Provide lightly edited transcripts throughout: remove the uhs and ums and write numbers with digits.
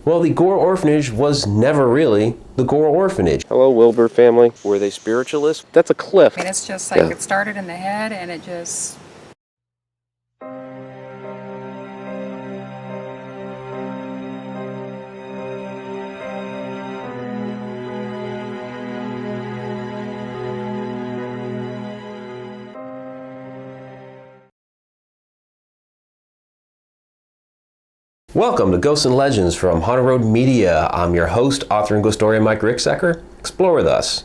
Well, the Gore Orphanage was never really the Gore Orphanage. Hello, Wilbur family. Were they spiritualists? That's a cliff. I mean, it's just like it started in the head and it just... Welcome to Ghosts and Legends from Haunted Road Media. I'm your host, author and ghost historian Mike Ricksecker. Explore with us.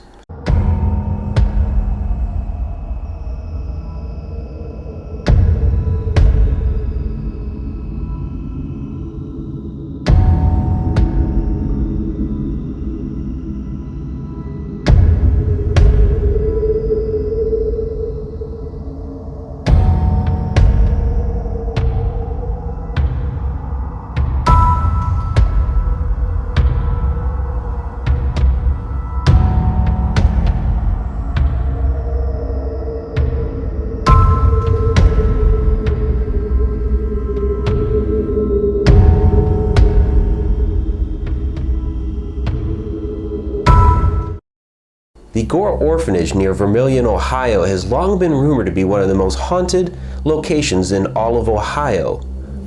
The Gore Orphanage near Vermilion, Ohio has long been rumored to be one of the most haunted locations in all of Ohio.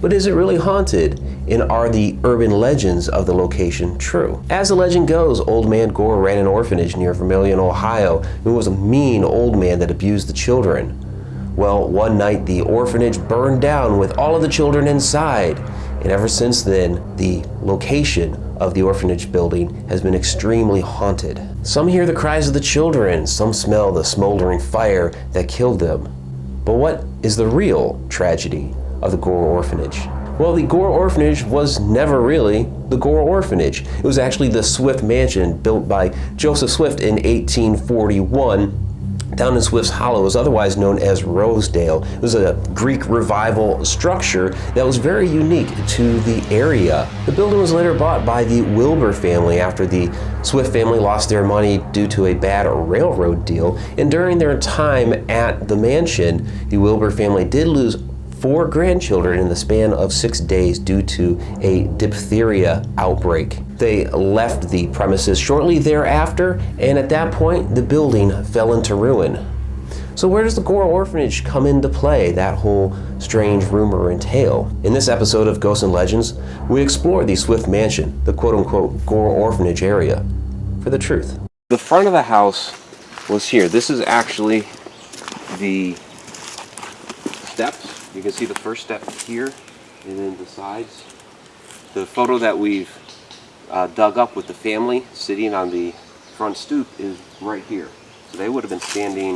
But is it really haunted? And are the urban legends of the location true? As the legend goes, Old Man Gore ran an orphanage near Vermilion, Ohio, and was a mean old man that abused the children. Well, one night the orphanage burned down with all of the children inside. And ever since then, the location of the orphanage building has been extremely haunted. Some hear the cries of the children, some smell the smoldering fire that killed them. But what is the real tragedy of the Gore Orphanage? Well, the Gore Orphanage was never really the Gore Orphanage. It was actually the Swift Mansion built by Joseph Swift in 1841 down in Swift's Hollow. It was otherwise known as Rosedale. It was a Greek revival structure that was very unique to the area. The building was later bought by the Wilbur family after the Swift family lost their money due to a bad railroad deal. And during their time at the mansion, the Wilbur family did lose 4 grandchildren in the span of 6 days due to a diphtheria outbreak. They left the premises shortly thereafter, and at that point, the building fell into ruin. So where does the Gore Orphanage come into play, that whole strange rumor and tale? In this episode of Ghosts and Legends, we explore the Swift Mansion, the quote-unquote Gore Orphanage area, for the truth. The front of the house was here. This is actually the steps. You can see the first step here, and then the sides. The photo that we've dug up with the family sitting on the front stoop is right here. So they would have been standing,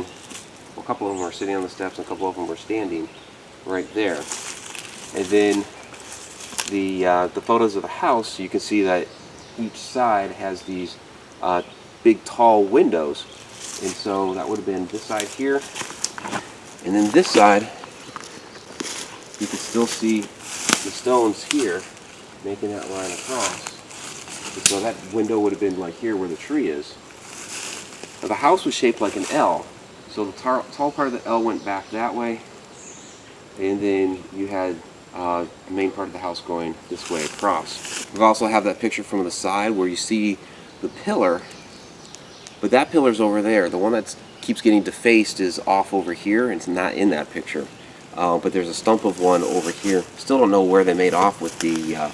well, a couple of them were sitting on the steps and a couple of them were standing right there. And then the photos of the house, you can see that each side has these big tall windows. And so that would have been this side here. And then this side, you can still see the stones here making that line across. And so that window would have been like here where the tree is. Now the house was shaped like an L. So the tall part of the L went back that way. And then you had the main part of the house going this way across. We also have that picture from the side where you see the pillar. But that pillar's over there. The one that keeps getting defaced is off over here, and it's not in that picture. But there's a stump of one over here. Still don't know where they made off with the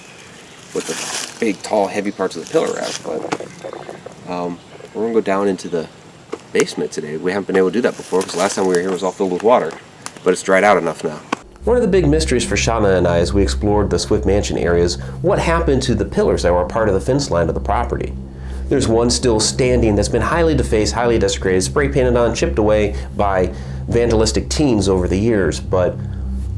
big, tall, heavy parts of the pillar at. But we're gonna go down into the basement today. We haven't been able to do that before because last time we were here it was all filled with water, but it's dried out enough now. One of the big mysteries for Shana and I as we explored the Swift Mansion area is what happened to the pillars that were part of the fence line of the property. There's one still standing that's been highly defaced, highly desecrated, spray painted on, chipped away by vandalistic teens over the years, but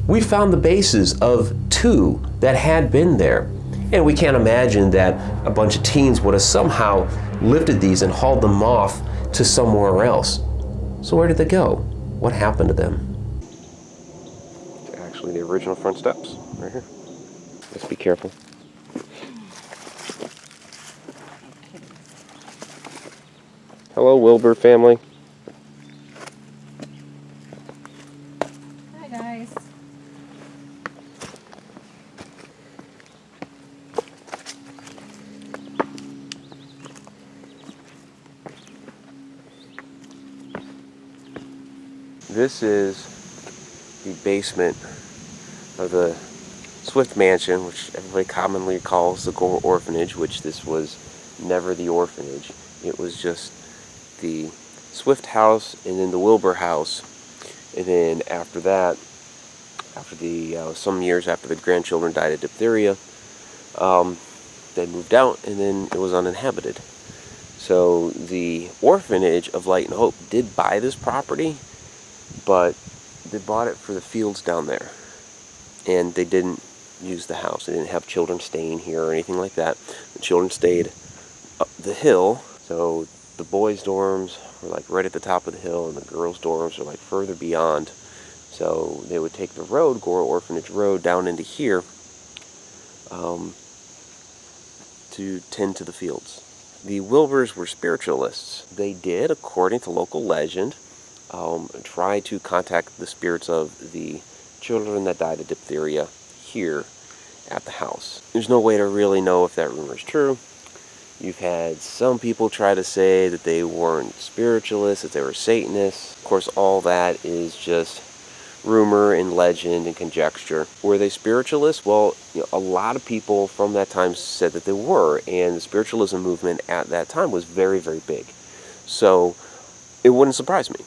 we found the bases of 2 that had been there. And we can't imagine that a bunch of teens would have somehow lifted these and hauled them off to somewhere else. So where did they go? What happened to them? Actually, the original front steps, right here. Let's be careful. Hello, Wilbur family. Hi, guys. This is the basement of the Swift Mansion, which everybody commonly calls the Gore Orphanage, which this was never the orphanage. It was just the Swift house and then the Wilbur house. And then after that, after some years after the grandchildren died of diphtheria, they moved out and then it was uninhabited. So the Orphanage of Light and Hope did buy this property, but they bought it for the fields down there. And they didn't use the house. They didn't have children staying here or anything like that. The children stayed up the hill. So the boys' dorms were like right at the top of the hill, and the girls' dorms are like further beyond. So they would take the road, Gore Orphanage Road, down into here to tend to the fields. The Wilburs were spiritualists. They did, according to local legend, try to contact the spirits of the children that died of diphtheria here at the house. There's no way to really know if that rumor is true. You've had some people try to say that they weren't spiritualists, that they were Satanists. Of course, all that is just rumor and legend and conjecture. Were they spiritualists? Well, a lot of people from that time said that they were, and the spiritualism movement at that time was very, very big. So it wouldn't surprise me.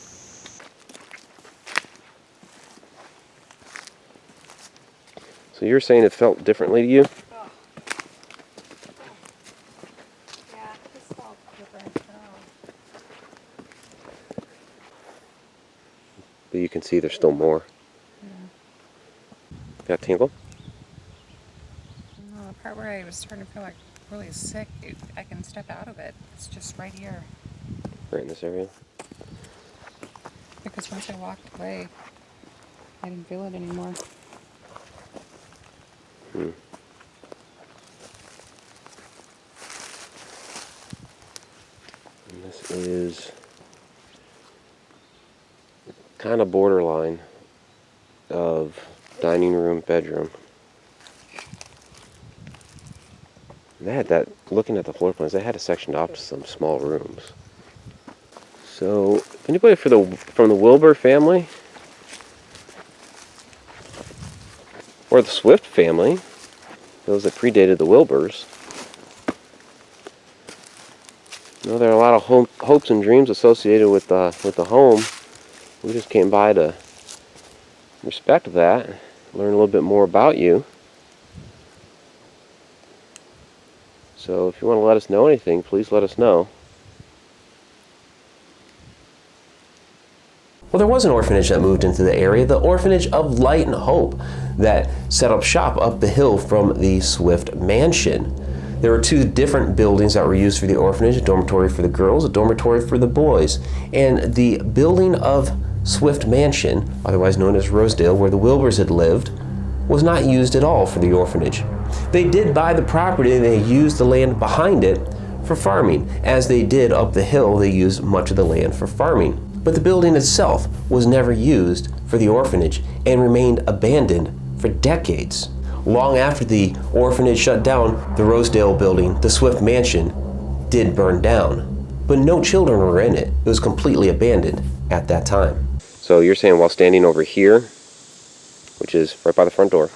So you're saying it felt differently to you? Oh. Yeah, this felt different. But you can see there's still more. Yeah. Got a tingle? No, the part where I was starting to feel like really sick, I can step out of it. It's just right here. Right in this area? Because once I walked away, I didn't feel it anymore. And this is kind of borderline of dining room, bedroom. They had that, looking at the floor plans, they had it sectioned off to some small rooms. So, anybody from the Wilbur family? Or the Swift family, those that predated the Wilburs. There are a lot of hopes and dreams associated with the home. We just came by to respect that, learn a little bit more about you. So if you want to let us know anything, please let us know. Well, there was an orphanage that moved into the area, the Orphanage of Light and Hope, that set up shop up the hill from the Swift Mansion. There were two different buildings that were used for the orphanage, a dormitory for the girls, a dormitory for the boys. And the building of Swift Mansion, otherwise known as Rosedale, where the Wilburs had lived, was not used at all for the orphanage. They did buy the property and they used the land behind it for farming. As they did up the hill, they used much of the land for farming. But the building itself was never used for the orphanage and remained abandoned for decades. Long after the orphanage shut down, the Rosedale building, the Swift Mansion, did burn down. But no children were in it. It was completely abandoned at that time. So you're saying while standing over here, which is right by the front door,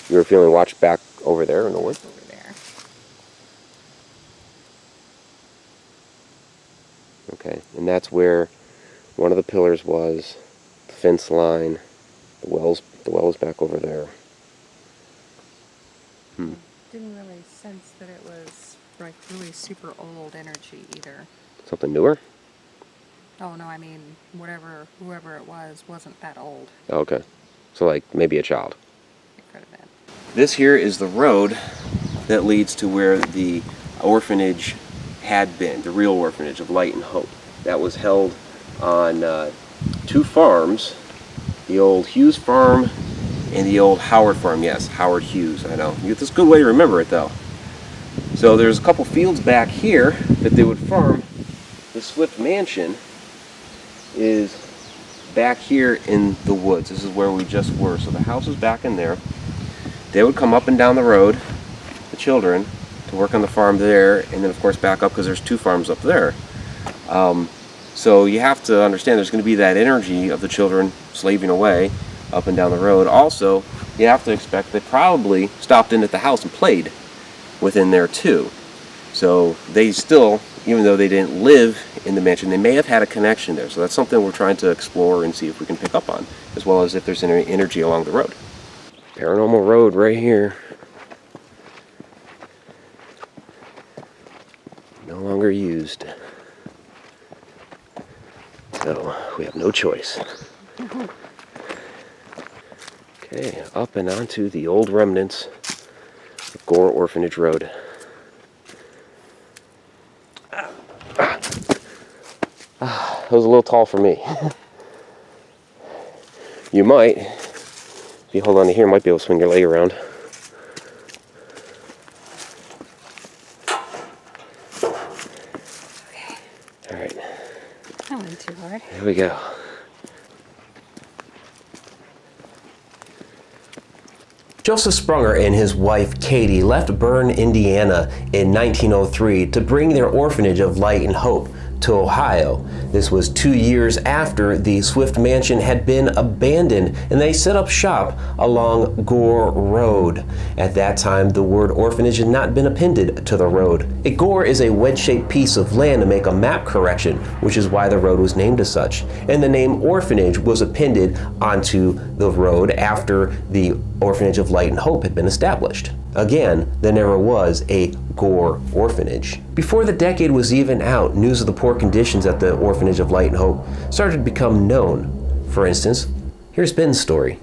you were feeling watched back over there in the woods? Over there. Okay, and that's where one of the pillars was, the fence line, the well is back over there. Didn't really sense that it was like really super old energy either. Something newer? Oh no, I mean whoever it was wasn't that old. Okay, so like maybe a child. It could have been. This here is the road that leads to where the orphanage had been, the real Orphanage of Light and Hope. That was held on two farms, the old Hughes farm and the old Howard farm. Yes, Howard Hughes, I know. That's a good way to remember it though. So there's a couple fields back here that they would farm. The Swift Mansion is back here in the woods. This is where we just were. So the house is back in there. They would come up and down the road, the children, to work on the farm there, and then of course back up because there's two farms up there. So you have to understand there's going to be that energy of the children slaving away up and down the road. Also, you have to expect they probably stopped in at the house and played within there too. So they still, even though they didn't live in the mansion, they may have had a connection there. So that's something we're trying to explore and see if we can pick up on, as well as if there's any energy along the road. Paranormal Road right here. No longer used. So we have no choice. Okay, up and onto the old remnants of Gore Orphanage Road. That was a little tall for me. You might, if you hold on to here, might be able to swing your leg around. All right. That went too hard. Here we go. Joseph Sprunger and his wife Katie left Bern, Indiana in 1903 to bring their Orphanage of Light and Hope to Ohio. This was 2 years after the Swift Mansion had been abandoned, and they set up shop along Gore Road. At that time, the word orphanage had not been appended to the road. A gore is a wedge-shaped piece of land to make a map correction, which is why the road was named as such. And the name orphanage was appended onto the road after the Orphanage of Light and Hope had been established. Again, there never was a Gore Orphanage. Before the decade was even out, news of the poor conditions at the Orphanage of Light and Hope started to become known. For instance, here's Ben's story.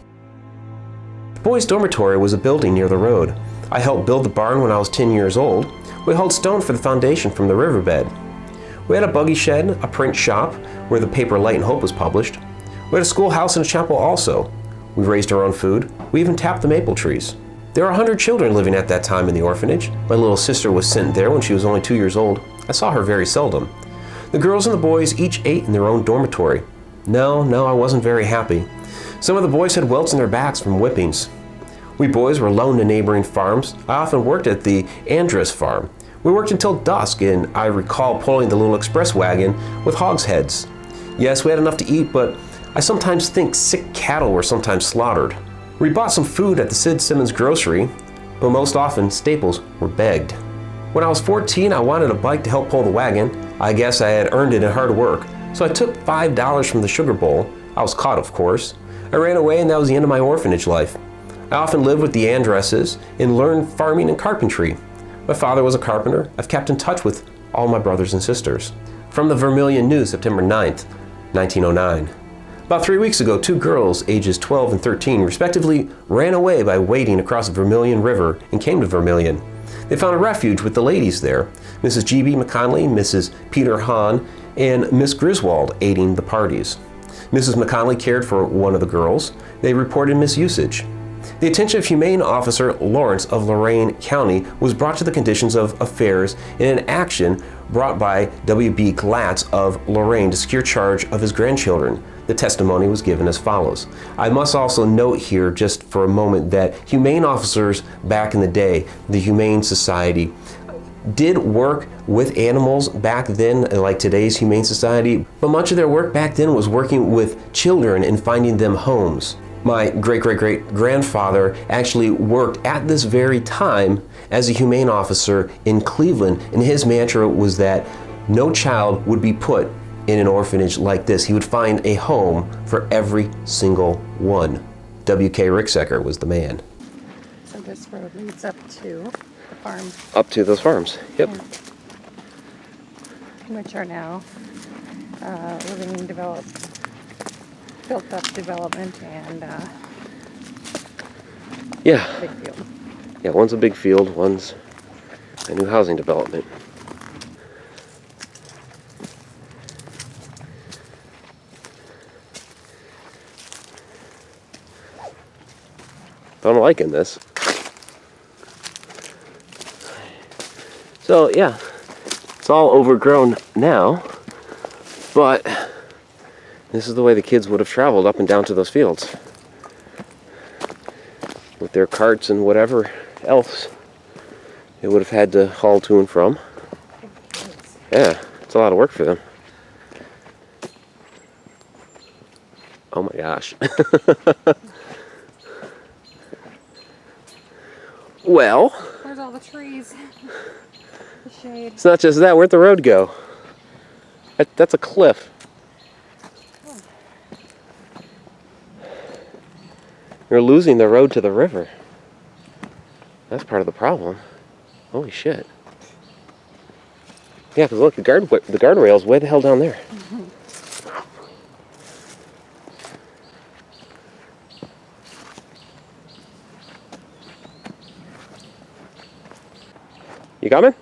The boys' dormitory was a building near the road. I helped build the barn when I was 10 years old. We hauled stone for the foundation from the riverbed. We had a buggy shed, a print shop where the paper Light and Hope was published. We had a schoolhouse and a chapel also. We raised our own food. We even tapped the maple trees. There were 100 children living at that time in the orphanage. My little sister was sent there when she was only 2 years old. I saw her very seldom. The girls and the boys each ate in their own dormitory. No, I wasn't very happy. Some of the boys had welts in their backs from whippings. We boys were loaned to neighboring farms. I often worked at the Andrus farm. We worked until dusk, and I recall pulling the little express wagon with hogsheads. Yes, we had enough to eat, but I sometimes think sick cattle were sometimes slaughtered. We bought some food at the Sid Simmons grocery, but most often staples were begged. When I was 14, I wanted a bike to help pull the wagon. I guess I had earned it in hard work, so I took $5 from the sugar bowl. I was caught, of course. I ran away, and that was the end of my orphanage life. I often lived with the Andresses and learned farming and carpentry. My father was a carpenter. I've kept in touch with all my brothers and sisters. From the Vermilion News, September 9th, 1909. About 3 weeks ago, 2 girls, ages 12 and 13, respectively, ran away by wading across the Vermilion River and came to Vermilion. They found a refuge with the ladies there, Mrs. G.B. McConley, Mrs. Peter Hahn, and Miss Griswold aiding the parties. Mrs. McConley cared for one of the girls. They reported misusage. The attention of Humane Officer Lawrence of Lorain County was brought to the conditions of affairs in an action brought by W.B. Glatz of Lorain to secure charge of his grandchildren. The testimony was given as follows. I must also note here just for a moment that humane officers back in the day, the Humane Society, did work with animals back then, like today's Humane Society, but much of their work back then was working with children and finding them homes. My great-great-great-grandfather actually worked at this very time as a humane officer in Cleveland, and his mantra was that no child would be put in an orphanage like this. He would find a home for every single one. W.K. Ricksecker was the man. So this road leads up to the farm. Up to those farms, yep. Yeah. Which are now living built up development and Yeah. big field. Yeah, one's a big field, one's a new housing development. But I'm liking this. So yeah, it's all overgrown now, but this is the way the kids would have traveled up and down to those fields with their carts and whatever else they would have had to haul to and from. Yeah, it's a lot of work for them. Oh my gosh. Well, Where's all the trees? The shade. it's not just that. Where'd the road go? That's a cliff. Oh. You're losing the road to the river. That's part of the problem. Holy shit. Yeah, because look, the guardrail's way the hell down there. You coming?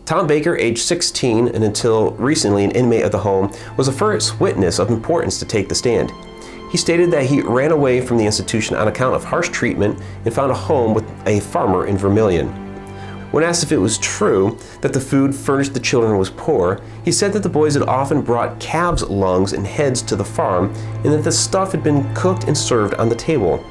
Tom Baker, age 16 and until recently an inmate of the home, was the first witness of importance to take the stand. He stated that he ran away from the institution on account of harsh treatment and found a home with a farmer in Vermilion. When asked if it was true that the food furnished the children was poor, he said that the boys had often brought calves' lungs and heads to the farm and that the stuff had been cooked and served on the table.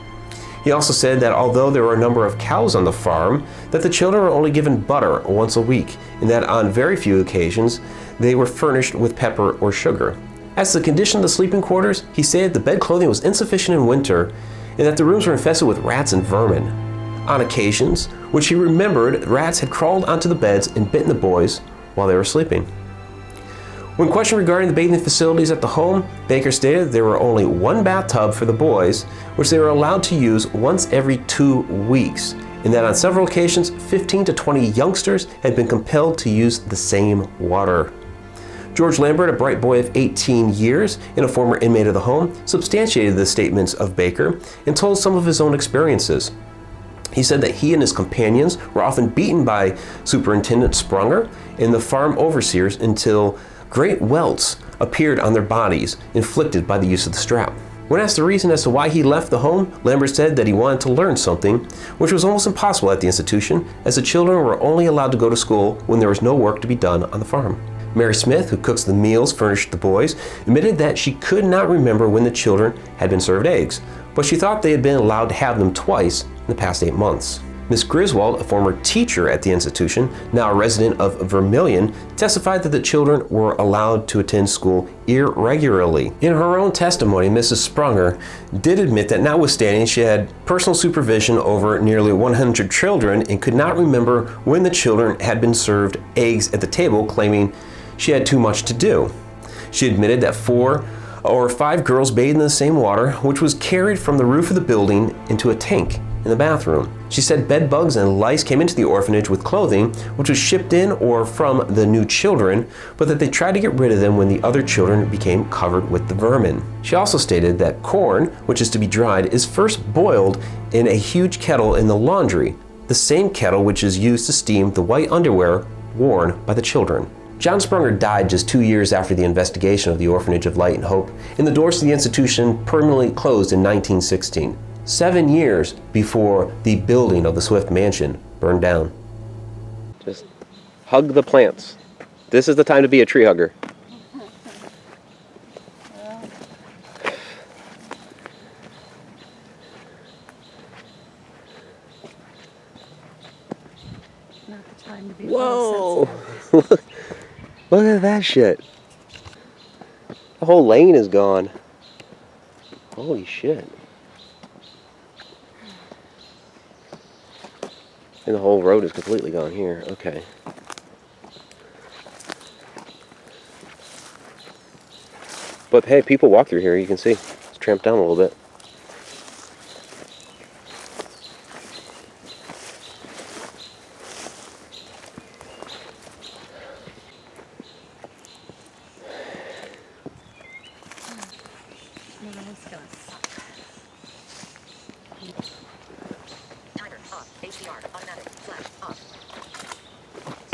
He also said that although there were a number of cows on the farm, that the children were only given butter once a week, and that on very few occasions they were furnished with pepper or sugar. As to the condition of the sleeping quarters, he said the bed clothing was insufficient in winter, and that the rooms were infested with rats and vermin. On occasions, which he remembered, rats had crawled onto the beds and bitten the boys while they were sleeping. When questioned regarding the bathing facilities at the home, Baker stated there were only one bathtub for the boys, which they were allowed to use once every 2 weeks, and that on several occasions, 15 to 20 youngsters had been compelled to use the same water. George Lambert, a bright boy of 18 years and a former inmate of the home, substantiated the statements of Baker and told some of his own experiences. He said that he and his companions were often beaten by Superintendent Sprunger and the farm overseers until great welts appeared on their bodies, inflicted by the use of the strap. When asked the reason as to why he left the home, Lambert said that he wanted to learn something, which was almost impossible at the institution, as the children were only allowed to go to school when there was no work to be done on the farm. Mary Smith, who cooks the meals furnished the boys, admitted that she could not remember when the children had been served eggs, but she thought they had been allowed to have them twice in the past 8 months. Miss Griswold, a former teacher at the institution, now a resident of Vermilion, testified that the children were allowed to attend school irregularly. In her own testimony, Mrs. Sprunger did admit that notwithstanding she had personal supervision over nearly 100 children and could not remember when the children had been served eggs at the table, claiming she had too much to do. She admitted that 4 or 5 girls bathed in the same water, which was carried from the roof of the building into a tank in the bathroom. She said bed bugs and lice came into the orphanage with clothing, which was shipped in or from the new children, but that they tried to get rid of them when the other children became covered with the vermin. She also stated that corn, which is to be dried, is first boiled in a huge kettle in the laundry, the same kettle which is used to steam the white underwear worn by the children. John Sprunger died just 2 years after the investigation of the Orphanage of Light and Hope, and the doors to the institution permanently closed in 1916. 7 years before the building of the Swift Mansion burned down. Just hug the plants. This is the time to be a tree hugger. Not the time to be Whoa! Look at that shit. The whole lane is gone. Holy shit. And the whole road is completely gone here. Okay. But hey, people walk through here, you can see. It's tramped down a little bit.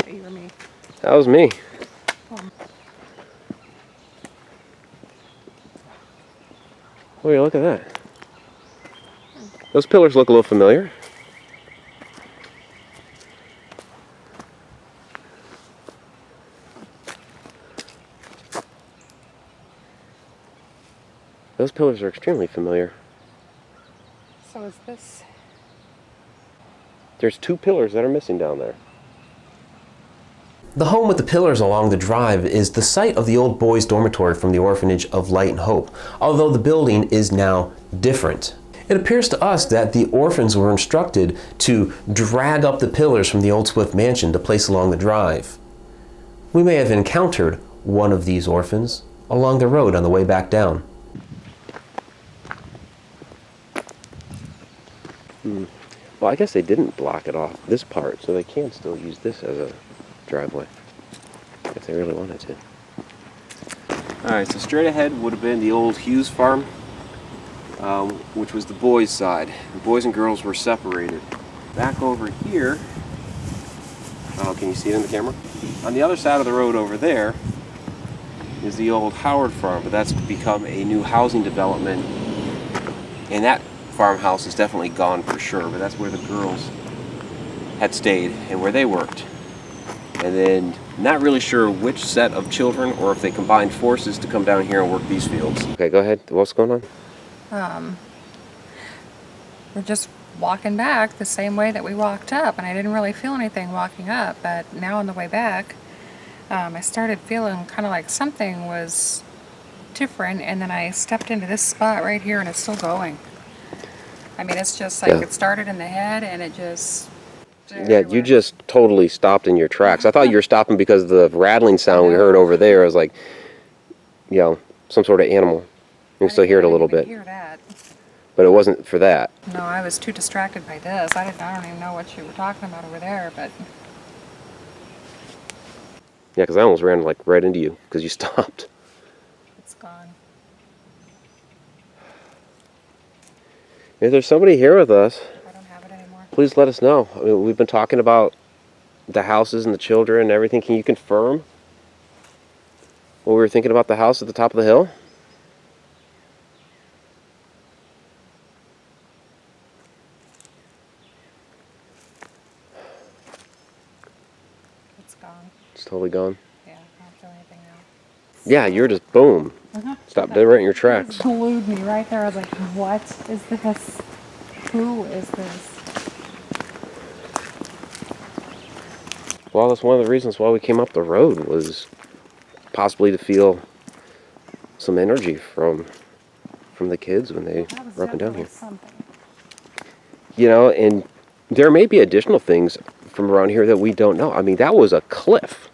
So you or me. That was me. Oh yeah, look at that. Those pillars look a little familiar. Those pillars are extremely familiar. So is this? There's 2 pillars that are missing down there. The home with the pillars along the drive is the site of the old boys' dormitory from the Orphanage of Light and Hope, although the building is now different. It appears to us that the orphans were instructed to drag up the pillars from the old Swift mansion to place along the drive. We may have encountered one of these orphans along the road on the way back down. Well, I guess they didn't block it off, this part, so they can still use this as a driveway, if they really wanted to. Alright, so straight ahead would have been the old Hughes farm, which was the boys' side. The boys and girls were separated. Back over here, can you see it in the camera? On the other side of the road over there is the old Howard farm, but that's become a new housing development, and that farmhouse is definitely gone for sure, but that's where the girls had stayed and where they worked. And then not really sure which set of children or if they combined forces to come down here and work these fields. Okay, go ahead. What's going on? We're just walking back the same way that we walked up, and I didn't really feel anything walking up, but now on the way back, I started feeling kind of like something was different, and then I stepped into this spot right here, and it's still going. I mean, it's just like it started in the head, and it just... Yeah, you just totally stopped in your tracks. I thought you were stopping because of the rattling sound we heard over there. I was like, you know, some sort of animal. You can still hear it a little bit. Hear that. But it wasn't for that. No, I was too distracted by this. I don't even know what you were talking about over there, but... Yeah, because I almost ran like right into you because you stopped. It's gone. If there's somebody here with us, I don't have it anymore. please let us know. I mean, we've been talking about the houses and the children and everything. Can you confirm what we were thinking about the house at the top of the hill? It's gone. It's totally gone. Yeah, I don't feel anything now. Yeah, you're just boom. Stopped dead right in your tracks. It glued me right there. I was like, what is this? Who is this? Well, that's one of the reasons why we came up the road, was possibly to feel some energy from the kids when they were up and down here. Something. You know, and there may be additional things from around here that we don't know. I mean, that was a cliff,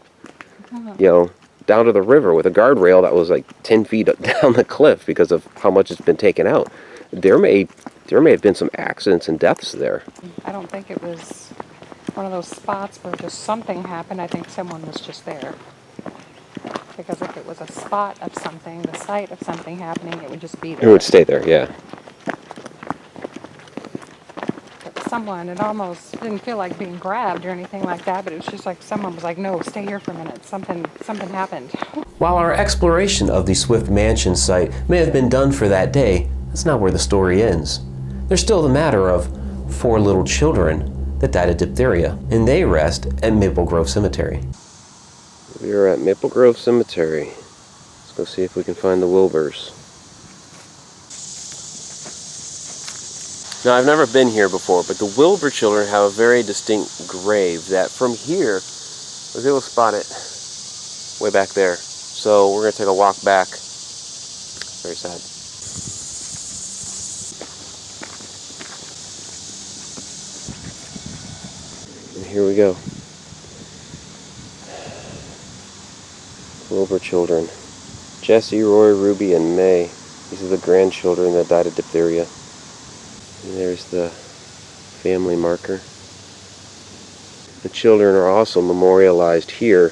you know, down to the river with a guardrail that was like 10 feet down the cliff because of how much it's been taken out. There may have been some accidents and deaths there. I don't think it was one of those spots where just something happened. I think someone was just there. Because if it was a spot of something, the site of something happening, it would just be there. It would stay there, yeah. But someone, it almost didn't feel like being grabbed or anything like that, but it was just like someone was like, no, stay here for a minute. Something happened. While our exploration of the Swift Mansion site may have been done for that day, that's not where the story ends. There's still the matter of 4 little children that died of diphtheria, and they rest at Maple Grove Cemetery. We are at Maple Grove Cemetery. Let's go see if we can find the Wilburs. Now, I've never been here before, but the Wilbur children have a very distinct grave that from here, I was able to spot it way back there. So we're going to take a walk back. Very sad. And here we go. Wilbur children. Jesse, Roy, Ruby, and May. These are the grandchildren that died of diphtheria. And there's the family marker. The children are also memorialized here.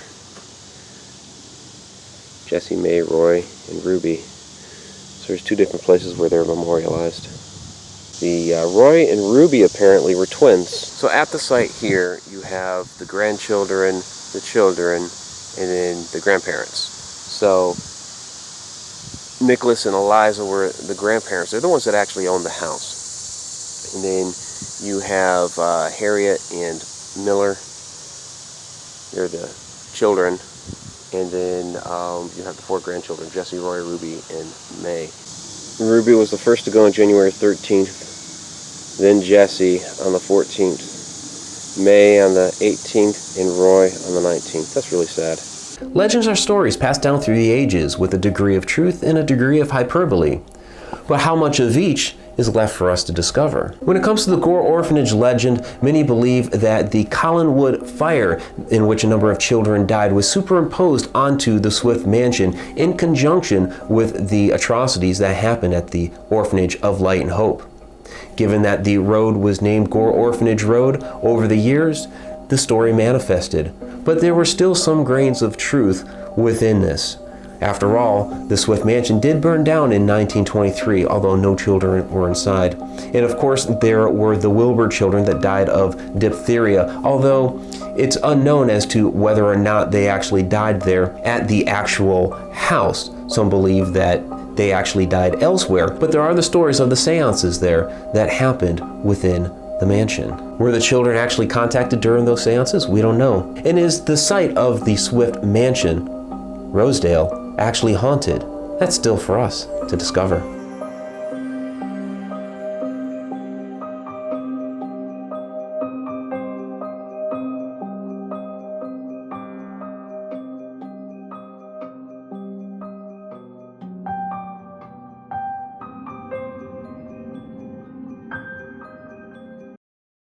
Jesse, May, Roy, and Ruby. So there's 2 different places where they're memorialized. The Roy and Ruby apparently were twins. So at the site here, you have the grandchildren, the children, and then the grandparents. So Nicholas and Eliza were the grandparents. They're the ones that actually owned the house. And then you have Harriet and Miller. They're the children. And then you have the 4 grandchildren, Jesse, Roy, Ruby, and May. Ruby was the first to go on January 13th. Then Jesse on the 14th. May on the 18th, and Roy on the 19th. That's really sad. Legends are stories passed down through the ages with a degree of truth and a degree of hyperbole. But how much of each is left for us to discover? When it comes to the Gore Orphanage legend, many believe that the Collinwood fire in which a number of children died was superimposed onto the Swift mansion in conjunction with the atrocities that happened at the Orphanage of Light and Hope. Given that the road was named Gore Orphanage Road, over the years, the story manifested. But there were still some grains of truth within this. After all, the Swift mansion did burn down in 1923, although no children were inside. And of course, there were the Wilbur children that died of diphtheria, although it's unknown as to whether or not they actually died there at the actual house. Some believe that they actually died elsewhere, but there are the stories of the seances there that happened within the mansion. Were the children actually contacted during those seances? We don't know. And is the site of the Swift mansion, Rosedale, actually haunted? That's still for us to discover.